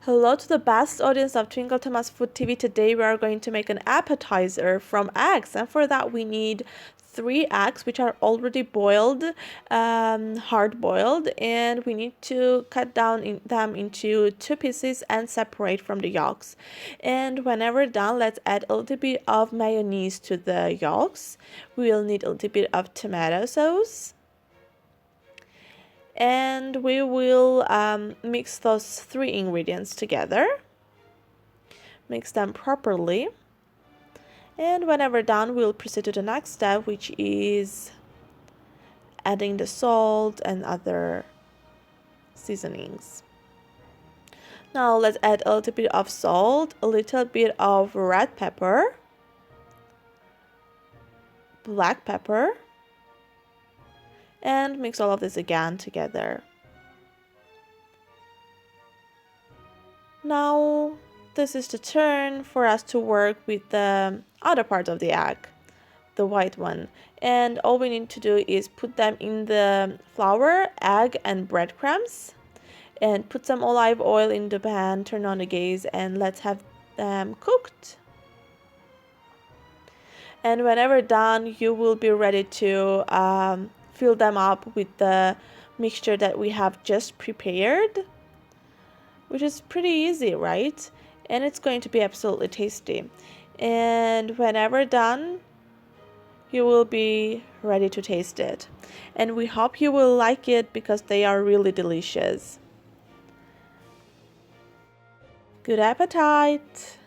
Hello to the vast audience of Twinkle Thomas Food TV. Today we are going to make an appetizer from eggs, and for that we need 3 eggs which are already boiled, hard boiled, and we need to cut down them into 2 pieces and separate from the yolks. And whenever done, let's add a little bit of mayonnaise to the yolks. We will need a little bit of tomato sauce. And we will mix those 3 ingredients together. Mix them properly. And whenever done, we'll proceed to the next step, which is adding the salt and other seasonings. Now let's add a little bit of salt, a little bit of red pepper, black pepper, and mix all of this again together. Now this is the turn for us to work with the other part of the egg, the white one, and all we need to do is put them in the flour, egg, and breadcrumbs, and put some olive oil in the pan, turn on the gas, and let's have them cooked. And whenever done, you will be ready to fill them up with the mixture that we have just prepared, which is pretty easy, right? And it's going to be absolutely tasty. And whenever done, you will be ready to taste it. And we hope you will like it because they are really delicious. Good appetite!